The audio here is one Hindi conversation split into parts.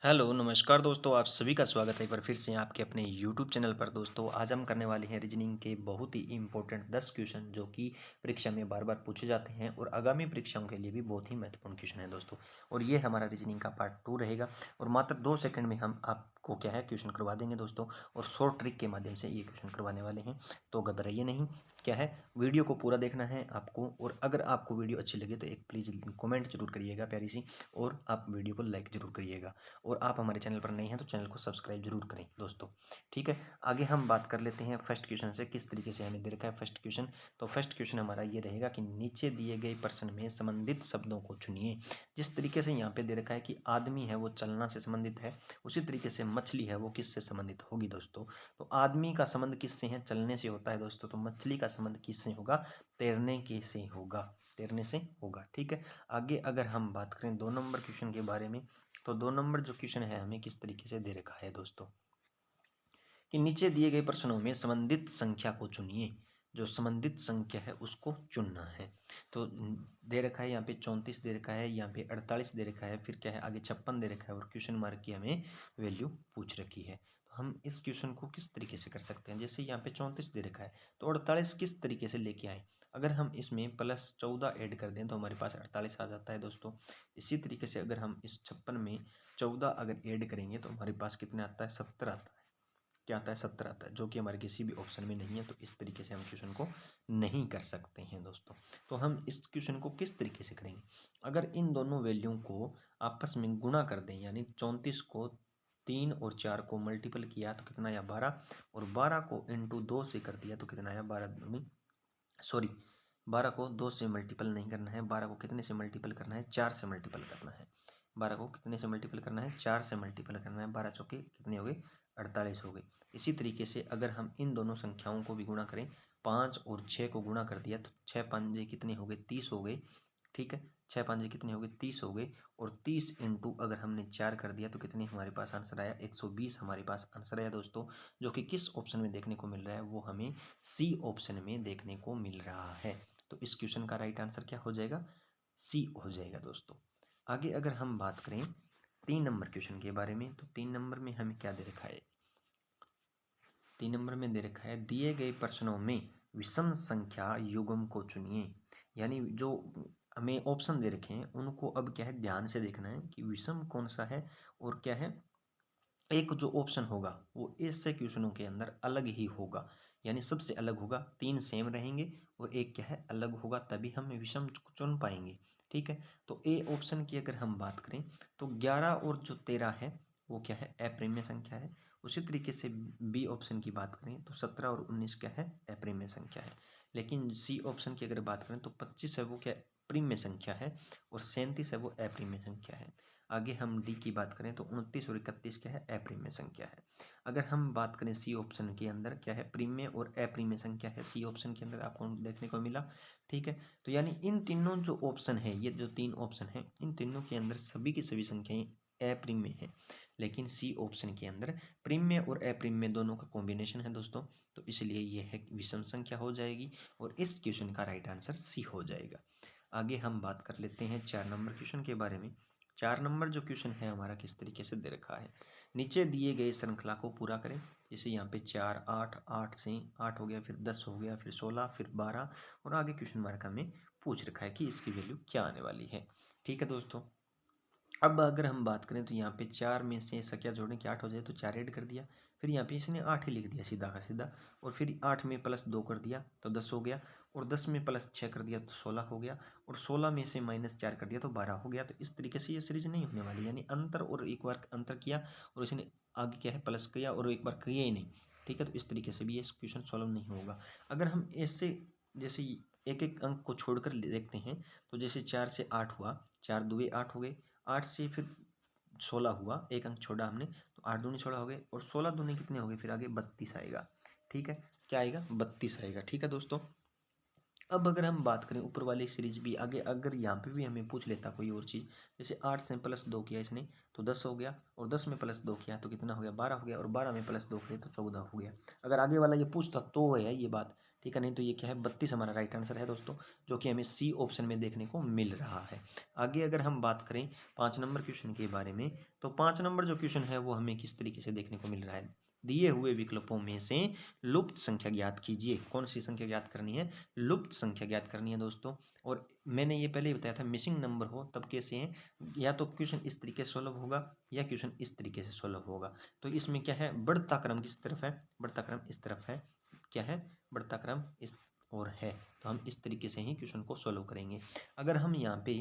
हेलो, नमस्कार दोस्तों, आप सभी का स्वागत है एक बार फिर से आपके अपने यूट्यूब चैनल पर दोस्तों। आज हम करने वाले हैं रीजनिंग के बहुत ही इम्पोर्टेंट 10 क्वेश्चन जो कि परीक्षा में बार-बार पूछे जाते हैं और आगामी परीक्षाओं के लिए भी बहुत ही महत्वपूर्ण क्वेश्चन है दोस्तों। और ये हमारा रीजनिंग का पार्ट 2 रहेगा और मात्र 2 सेकंड में हम आपको क्या है क्वेश्चन करवा देंगे दोस्तों और शॉर्ट ट्रिक के माध्यम से ये क्वेश्चन करवाने वाले हैं। तो घबराइए नहीं, क्या है वीडियो को पूरा देखना है आपको और अगर आपको वीडियो अच्छी लगे तो एक प्लीज़ कमेंट जरूर करिएगा प्यारी सी और आप वीडियो को लाइक ज़रूर करिएगा। और आप हमारे चैनल पर नए हैं तो चैनल को सब्सक्राइब जरूर करें दोस्तों। ठीक है, आगे हम बात कर लेते हैं फर्स्ट क्वेश्चन से, किस तरीके से हमें दे रखा है फर्स्ट क्वेश्चन। तो फर्स्ट क्वेश्चन हमारा ये रहेगा कि नीचे दिए गए प्रश्न में संबंधित शब्दों को चुनिए। जिस तरीके से यहाँ पे दे रखा है कि आदमी है वो चलना से संबंधित है, उसी तरीके से मछली है वो किससे संबंधित होगी दोस्तों। तो आदमी का संबंध किससे है? चलने से होता है दोस्तों। तो मछली का संबंध किससे होगा? तैरने के से होगा, तैरने से होगा। ठीक है, आगे अगर हम बात करें 2 नंबर क्वेश्चन के बारे में, तो 2 नंबर जो क्वेश्चन है हमें किस तरीके से दे रखा है दोस्तों कि नीचे दिए गए प्रश्नों में संबंधित संख्या को चुनिए। जो संबंधित संख्या है उसको चुनना है। तो दे रखा है यहाँ पे 34 दे रखा है, यहाँ पे 48 दे रखा है, फिर क्या है आगे 56 दे रखा है और क्वेश्चन मार्क की हमें वैल्यू पूछ रखी है। तो हम इस क्वेश्चन को किस तरीके से कर सकते हैं? जैसे यहाँ पे 34 दे रखा है तो 48 किस तरीके से लेके आए? अगर हम इसमें +14 ऐड कर दें तो हमारे पास 48 आ जाता है दोस्तों। इसी तरीके से अगर हम इस 56 में 14 अगर ऐड करेंगे तो हमारे पास कितने आता है? 70 आता है। क्या आता है? 70 आता है, जो कि हमारे किसी भी ऑप्शन में नहीं है। तो इस तरीके से हम क्वेश्चन को नहीं कर सकते हैं दोस्तों। तो हम इस क्वेश्चन को किस तरीके से करेंगे? अगर इन दोनों वैल्यू को आपस में गुणा कर दें, यानी 34 को 3 और 4 को मल्टीपल किया तो कितना आया? 12 और 12 को इंटू 2 से कर दिया तो कितना आया? 12 सॉरी 12 को 2 से मल्टीपल नहीं करना है, 12 को कितने से मल्टीपल करना है? 4 से मल्टीपल करना है। 12 को कितने से मल्टीपल करना है? 4 से मल्टीपल करना है। 12 चौके कितने हो गए? 48 हो गए। इसी तरीके से अगर हम इन दोनों संख्याओं को भी गुणा करें, 5 और 6 को गुणा कर दिया तो 6 पंजे कितने हो गए? 30 हो गए। ठीक है, 6 पंजे कितने हो गए? 30 हो गए। और 30 इंटू अगर हमने 4 कर दिया तो कितने हमारे पास आंसर आया? 120 हमारे पास आंसर आया दोस्तों। जो कि किस ऑप्शन में देखने को मिल रहा है? वो हमें सी ऑप्शन में देखने को मिल रहा है। तो इस क्वेश्चन का राइट आंसर क्या हो जाएगा? सी हो जाएगा दोस्तों। आगे अगर हम बात करें 3 नंबर क्वेश्चन के बारे में, तो 3 नंबर में हमें क्या दे रखा है? 3 नंबर में दे रखा है दिए गए प्रश्नों में विषम संख्या युग्म को चुनिए। यानी जो हमें ऑप्शन दे रखे हैं उनको अब क्या है ध्यान से देखना है कि विषम कौन सा है और क्या है। एक जो ऑप्शन होगा वो इससे क्वेश्चनों के अंदर अलग ही होगा, यानी सबसे अलग होगा। 3 सेम रहेंगे और एक क्या है अलग होगा, तभी हम विषम चुन पाएंगे। ठीक है, तो ए ऑप्शन की अगर हम बात करें तो 11 और जो 13 है वो क्या है? अप्रिमेय संख्या है। उसी तरीके से बी ऑप्शन की बात करें तो 17 और 19 क्या है? अप्रिमेय संख्या है। लेकिन सी ऑप्शन की अगर बात करें तो 25 है वो क्या? प्रिम्य संख्या है और 37 है वो अप्रिमेय संख्या है। आगे हम डी की बात करें तो 29 और 31 क्या है? अप्रिमेय संख्या है। अगर हम बात करें सी ऑप्शन के अंदर क्या है? प्रीमिय और अप्रिमेय संख्या है सी ऑप्शन के अंदर आपको देखने को मिला। ठीक है, तो यानी इन तीनों जो ऑप्शन है, ये जो 3 ऑप्शन है, इन तीनों के अंदर सभी की सभी संख्याएं अप्रिमेय है। लेकिन सी ऑप्शन के अंदर प्रीमिय और अप्रिमेय दोनों का कॉम्बिनेशन है दोस्तों। तो इसलिए ये है विषम संख्या हो जाएगी और इस क्वेश्चन का राइट आंसर सी हो जाएगा। आगे हम बात कर लेते हैं 4 नंबर क्वेश्चन के बारे में। 4 नंबर जो क्वेश्चन है हमारा किस तरीके से दे रखा है? नीचे दिए गए श्रृंखला को पूरा करें। जैसे यहाँ पे 4 8 8 से 8 हो गया, फिर 10 हो गया, फिर 16, फिर 12 और आगे क्वेश्चन मार्क हमें पूछ रखा है कि इसकी वैल्यू क्या आने वाली है। ठीक है दोस्तों, अब अगर हम बात करें तो यहाँ पे 4 में से संख्या जोड़ने की 8 हो जाए तो 4 ऐड कर दिया, फिर यहाँ पे इसने 8 ही लिख दिया सीधा का सीधा, और फिर 8 में +2 कर दिया तो 10 हो गया, और 10 में +6 कर दिया तो 16 हो गया, और 16 में से -4 कर दिया तो 12 हो गया। तो इस तरीके से ये सीरीज नहीं होने वाली, यानी अंतर और एक बार अंतर किया और इसने आगे क्या है प्लस किया और एक बार किया ही नहीं। ठीक है, तो इस तरीके से भी ये क्वेश्चन सॉल्व नहीं होगा। अगर हम ऐसे जैसे एक एक अंक को छोड़कर देखते हैं तो जैसे 4 से 8 हुआ, 4 दुए 8 हो गए, 8 से फिर 16 हुआ, एक अंक छोड़ा हमने तो 8 दूनी 16 हो गए, और 16 दूनी कितने हो गए? फिर आगे 32 आएगा। ठीक है, क्या आएगा? 32 आएगा। ठीक है दोस्तों, अब अगर हम बात करें ऊपर वाली सीरीज भी आगे, अगर यहाँ पे भी हमें पूछ लेता कोई और चीज़, जैसे 8 से +2 किया इसने तो 10 हो गया, और 10 में +2 किया तो कितना हो गया? 12 हो गया, और 12 में +2 किया तो 14 हो गया। अगर आगे वाला ये पूछता तो है ये बात। ठीक है, नहीं तो ये क्या है 32 हमारा राइट आंसर है दोस्तों, जो कि हमें सी ऑप्शन में देखने को मिल रहा है। आगे अगर हम बात करें 5 नंबर क्वेश्चन के बारे में, तो 5 नंबर जो क्वेश्चन है वो हमें किस तरीके से देखने को मिल रहा है। दिए हुए विकल्पों में से लुप्त संख्या ज्ञात कीजिए। कौन सी संख्या ज्ञात करनी है? लुप्त संख्या ज्ञात करनी है दोस्तों। और मैंने ये पहले ही बताया था, मिसिंग नंबर हो तब कैसे है, या तो क्वेश्चन इस तरीके से सॉल्व होगा या क्वेश्चन इस तरीके से सॉल्व होगा। तो इसमें क्या है, बढ़ता क्रम किस तरफ है, बढ़ता क्रम इस तरफ है, क्या है, बढ़ता क्रम इस और है। तो हम इस तरीके से ही क्वेश्चन को सॉल्व करेंगे। अगर हम यहाँ पे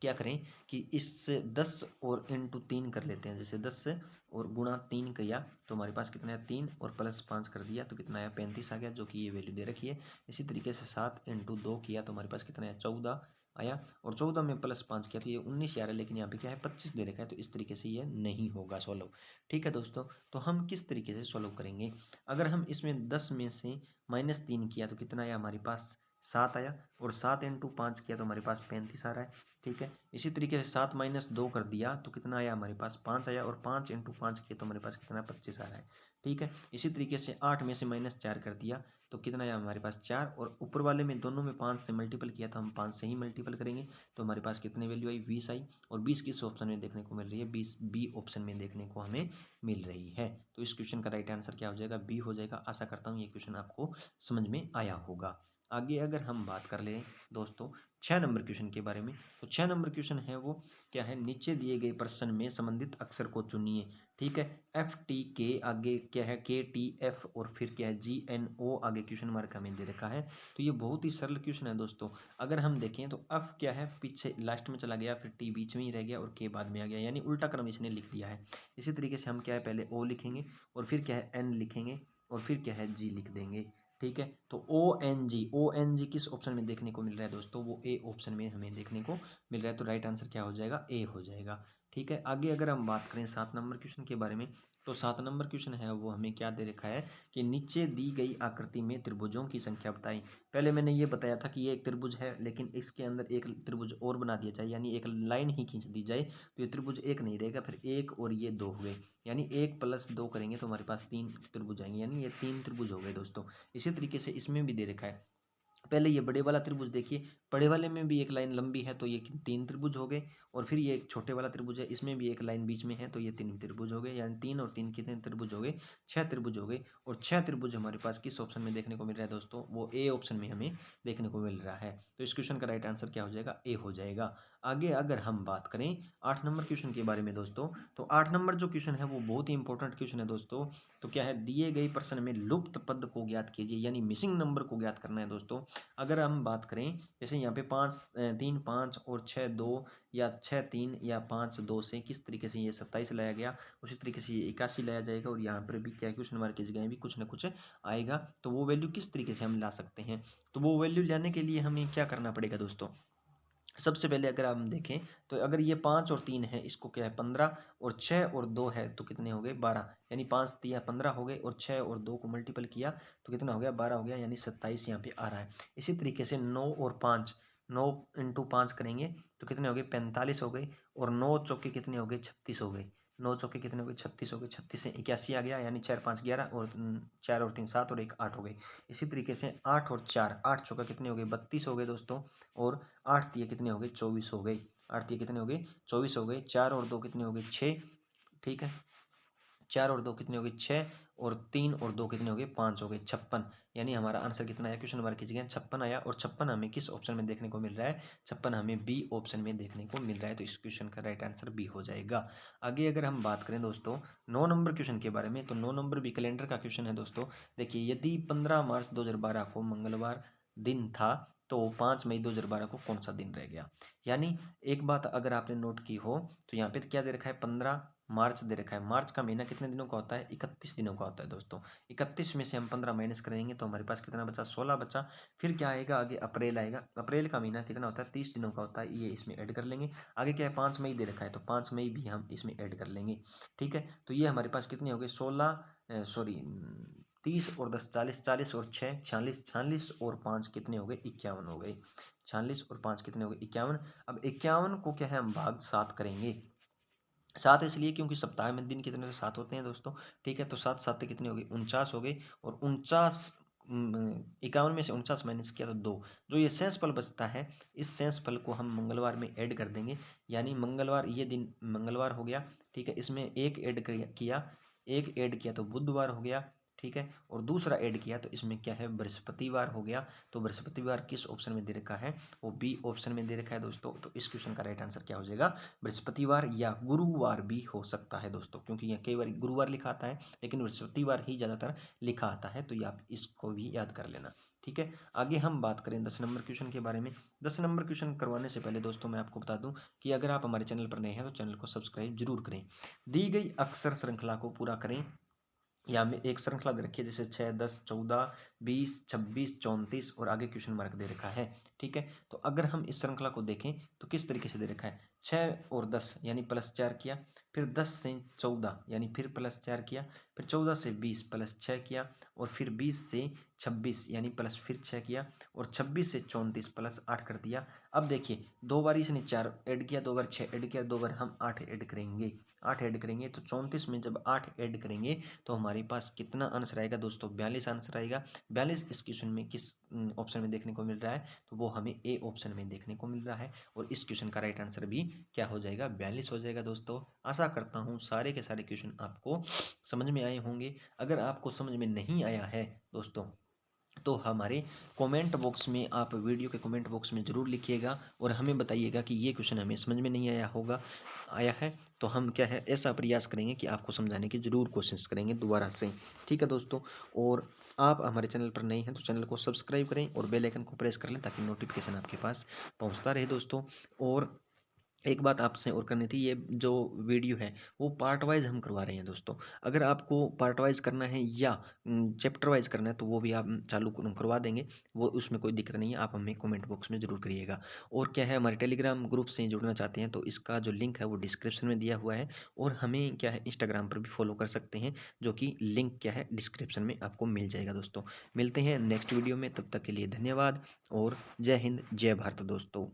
क्या करें कि इस 10 और इंटू 3 कर लेते हैं, जैसे 10 और गुणा 3 किया तो हमारे पास कितना है 3, और प्लस 5 कर दिया तो कितना आया 35 आ गया, जो कि ये वैल्यू दे रखी है। इसी तरीके से 7 इंटू 2 किया तो हमारे पास कितना है 14 आया, और 14 में प्लस 5 किया तो ये 19 आ रहा है, लेकिन यहाँ पे क्या है 25 दे रखा है, तो इस तरीके से ये नहीं होगा सॉल्व। ठीक है दोस्तों, तो हम किस तरीके से सॉल्व करेंगे, अगर हम इसमें 10 में से -3 किया तो कितना आया हमारे पास 7 आया, और 7 इंटू 5 किया तो हमारे पास 35 आ रहा है। ठीक है, इसी तरीके से 7 माइनस 2 कर दिया तो कितना आया हमारे पास 5 आया, और 5 इंटू 5 किया तो हमारे पास कितना 25 आ रहा है। ठीक है, इसी तरीके से 8 में से -4 कर दिया तो कितना आया हमारे पास 4, और ऊपर वाले में दोनों में 5 से मल्टीपल किया तो हम 5 से ही मल्टीपल करेंगे, तो हमारे पास कितनी वैल्यू आई 20 आई, और 20 किस ऑप्शन में देखने को मिल रही है, 20 बी ऑप्शन में देखने को हमें मिल रही है। तो इस क्वेश्चन का राइट आंसर क्या हो जाएगा, बी हो जाएगा। आशा करता हूँ ये क्वेश्चन आपको समझ में आया होगा। आगे अगर हम बात कर लें दोस्तों 6 नंबर क्वेश्चन के बारे में, तो 6 नंबर क्वेश्चन है वो क्या है, नीचे दिए गए प्रश्न में संबंधित अक्षर को चुनिए। ठीक है, एफ टी के आगे क्या है के टी एफ, और फिर क्या है जी एन ओ आगे क्वेश्चन मार्क हमें दे रखा है। तो ये बहुत ही सरल क्वेश्चन है दोस्तों। अगर हम देखें तो एफ क्या है पीछे लास्ट में चला गया, फिर टी बीच में ही रह गया, और के बाद में आ गया, यानी उल्टा क्रम इसने लिख दिया है। इसी तरीके से हम क्या है पहले ओ लिखेंगे, और फिर क्या है एन लिखेंगे, और फिर क्या है जी लिख देंगे। ठीक है, तो ओ एन जी किस ऑप्शन में देखने को मिल रहा है दोस्तों, वो ए ऑप्शन में हमें देखने को मिल रहा है। तो राइट आंसर क्या हो जाएगा, ए हो जाएगा। ठीक है, आगे अगर हम बात करें 7 नंबर क्वेश्चन के बारे में, तो 7 नंबर क्वेश्चन है वो हमें क्या दे रखा है कि नीचे दी गई आकृति में त्रिभुजों की संख्या बताएं। पहले मैंने ये बताया था कि ये एक त्रिभुज है, लेकिन इसके अंदर एक त्रिभुज और बना दिया जाए, यानी एक लाइन ही खींच दी जाए, तो ये त्रिभुज एक नहीं रहेगा, फिर एक और ये दो हुए, यानी 1 + 2 करेंगे तो हमारे पास 3 त्रिभुज आएंगे, यानी ये 3 त्रिभुज हो गए दोस्तों। इसी तरीके से इसमें भी दे रखा है, पहले ये बड़े वाला त्रिभुज देखिए, बड़े वाले में भी एक लाइन लंबी है तो ये 3 त्रिभुज हो गए, और फिर ये एक छोटे वाला त्रिभुज है, इसमें भी एक लाइन बीच में है तो ये 3 त्रिभुज हो गए, यानी 3 और 3 कितने त्रिभुज हो गए, 6 त्रिभुज हो गए। और 6 त्रिभुज हमारे पास किस ऑप्शन में देखने को मिल रहा है दोस्तों, वो ए ऑप्शन में हमें देखने को मिल रहा है। तो इस क्वेश्चन का राइट आंसर क्या हो जाएगा, ए हो जाएगा। आगे अगर हम बात करें 8 नंबर क्वेश्चन के बारे में दोस्तों, तो 8 नंबर जो क्वेश्चन है वो बहुत ही इंपॉर्टेंट क्वेश्चन है दोस्तों। तो क्या है, दिए गए प्रश्न में लुप्त पद को ज्ञात कीजिए, यानी मिसिंग नंबर को ज्ञात करना है दोस्तों। अगर हम बात करें जैसे यहाँ पे 3 5 और 6 2, या 6 3 या 5 2 से किस तरीके से ये 27 लाया गया, उसी तरीके से ये 81 लाया जाएगा, और यहाँ पर भी क्या क्वेश्चन मार्क की जगह भी कुछ ना कुछ आएगा। तो वो वैल्यू किस तरीके से हम ला सकते हैं, तो वो वैल्यू लाने के लिए हमें क्या करना पड़ेगा दोस्तों। सबसे पहले अगर हम देखें तो अगर ये 5 और 3 है, इसको क्या है 15, और 6 और 2 है तो कितने हो गए 12, यानी 5 3 15 हो गए, और 6 और 2 को मल्टीपल किया तो कितना हो गया 12 हो गया, यानी 27 यहाँ पे आ रहा है। इसी तरीके से 9 और 5, 9 इंटू 5 करेंगे तो कितने हो गए 45 हो गए, और 9 चौके कितने हो गए 36 हो गए, 9 चौके कितने हो गए 36 हो गए, 36 से 81 आ गया, यानी 4 5 11, और 4 और 3 7, और 1 8 हो गए। इसी तरीके से 8 और 4, 8 चौका कितने हो गए 32 हो गए दोस्तों, और 8 तिया कितने हो गए 24 हो गए, 8 तिया कितने हो गए 24 हो गए, 4 और 2 कितने हो गए 6। ठीक है, 4 और 2 कितने हो गए 6, और 3 और 2 कितने हो गए 5 हो गए 56, यानी हमारा आंसर कितना आया, क्वेश्चन नंबर की जगह 56 आया, और 56 हमें किस ऑप्शन में देखने को मिल रहा है, 56 हमें बी ऑप्शन में देखने को मिल रहा है। तो इस क्वेश्चन का राइट आंसर बी हो जाएगा। आगे अगर हम बात करें दोस्तों 9 नंबर क्वेश्चन के बारे में, तो 9 नंबर भी कैलेंडर का क्वेश्चन है दोस्तों। देखिए, यदि 15 मार्च 2012 को मंगलवार दिन था तो 5 मई 2012 को कौन सा दिन रह गया। यानी एक बात अगर आपने नोट की हो तो यहाँ पे क्या दे रखा है 15 मार्च दे रखा है, मार्च का महीना कितने दिनों का होता है 31 दिनों का होता है दोस्तों। 31 में से हम 15 माइनस करेंगे तो हमारे पास कितना बचा 16 बचा। फिर क्या आएगा आगे अप्रैल आएगा, अप्रैल का महीना कितना होता है 30 दिनों का होता है, ये इसमें ऐड कर लेंगे। आगे क्या है 5 मई दे रखा है तो 5 मई भी हम इसमें ऐड कर लेंगे। ठीक है, तो ये हमारे पास कितने हो गए 16 सॉरी 30 और 10 40, 40 और 6 46, 46 और 5 कितने हो गए 51 हो गए, 46 और 5 कितने हो गए 51। अब 51 को क्या है हम भाग 7 करेंगे, 7 इसलिए क्योंकि सप्ताह में दिन कितने से 7 होते हैं दोस्तों। ठीक है, तो 7 7 कितने हो गए 49 हो गए, और 49 51 में से 49 माइनस किया तो 2। जो ये शेषफल बचता है, इस शेषफल को हम मंगलवार में ऐड कर देंगे। यानी मंगलवार, ये दिन मंगलवार हो गया, ठीक है। इसमें एक ऐड किया, एक ऐड किया तो बुधवार हो गया, ठीक है। और दूसरा ऐड किया तो इसमें क्या है, बृहस्पतिवार हो गया। तो बृहस्पतिवार किस ऑप्शन में दे रखा है, वो बी ऑप्शन में दे रखा है दोस्तों। तो इस क्वेश्चन का राइट आंसर क्या हो जाएगा, बृहस्पतिवार या गुरुवार भी हो सकता है दोस्तों, क्योंकि यहाँ कई बार गुरुवार लिखा आता है लेकिन बृहस्पतिवार ही ज़्यादातर लिखा आता है। तो ये आप इसको भी याद कर लेना, ठीक है। आगे हम बात करें 10 नंबर क्वेश्चन के बारे में। 10 नंबर क्वेश्चन करवाने से पहले दोस्तों मैं आपको बता दूं कि अगर आप हमारे चैनल पर नए हैं तो चैनल को सब्सक्राइब जरूर करें। दी गई अक्षर श्रृंखला को पूरा करें। यहाँ में एक श्रृंखला दे रखी है, जैसे 6, 10, 14, 20, 26, 34 और आगे क्वेश्चन मार्क दे रखा है, ठीक है। तो अगर हम इस श्रृंखला को देखें तो किस तरीके से दे रखा है, 6 और 10 यानी +4 किया, फिर 10 से 14 यानी फिर +4 किया, फिर 14 से 20 +6 किया, और फिर 20 से 26 यानी प्लस फिर 6 किया, और 26 से 34 +8 कर दिया। अब देखिए, 2 बार इसने 4 ऐड किया, 2 बार 6 ऐड किया, 2 बार हम 8 ऐड करेंगे। 8 ऐड करेंगे तो 34 में जब 8 ऐड करेंगे तो हमारे पास कितना आंसर आएगा दोस्तों, 42 आंसर आएगा। 42 इस क्वेश्चन में किस ऑप्शन में देखने को मिल रहा है, तो वो हमें ए ऑप्शन में देखने को मिल रहा है। और इस क्वेश्चन का राइट आंसर भी क्या हो जाएगा, 42 हो जाएगा दोस्तों। आशा करता हूँ सारे के सारे क्वेश्चन आपको समझ में आए होंगे। अगर आपको समझ में नहीं आया है दोस्तों, तो हमारे कमेंट बॉक्स में, आप वीडियो के कमेंट बॉक्स में ज़रूर लिखिएगा और हमें बताइएगा कि ये क्वेश्चन हमें समझ में नहीं आया है। तो हम क्या है, ऐसा प्रयास करेंगे कि आपको समझाने की ज़रूर कोशिश करेंगे दोबारा से, ठीक है दोस्तों। और आप हमारे चैनल पर नए हैं तो चैनल को सब्सक्राइब करें और बेल आइकन को प्रेस कर लें ताकि नोटिफिकेशन आपके पास पहुंचता रहे दोस्तों। और एक बात आपसे और करनी थी, ये जो वीडियो है वो पार्ट वाइज हम करवा रहे हैं दोस्तों। अगर आपको पार्ट वाइज करना है या चैप्टर वाइज करना है तो वो भी आप चालू करवा देंगे, वो उसमें कोई दिक्कत नहीं है। आप हमें कमेंट बॉक्स में ज़रूर करिएगा। और क्या है, हमारे टेलीग्राम ग्रुप से जुड़ना चाहते हैं तो इसका जो लिंक है वो डिस्क्रिप्शन में दिया हुआ है। और हमें क्या है, इंस्टाग्राम पर भी फॉलो कर सकते हैं, जो कि लिंक क्या है डिस्क्रिप्शन में आपको मिल जाएगा दोस्तों। मिलते हैं नेक्स्ट वीडियो में, तब तक के लिए धन्यवाद और जय हिंद जय भारत दोस्तों।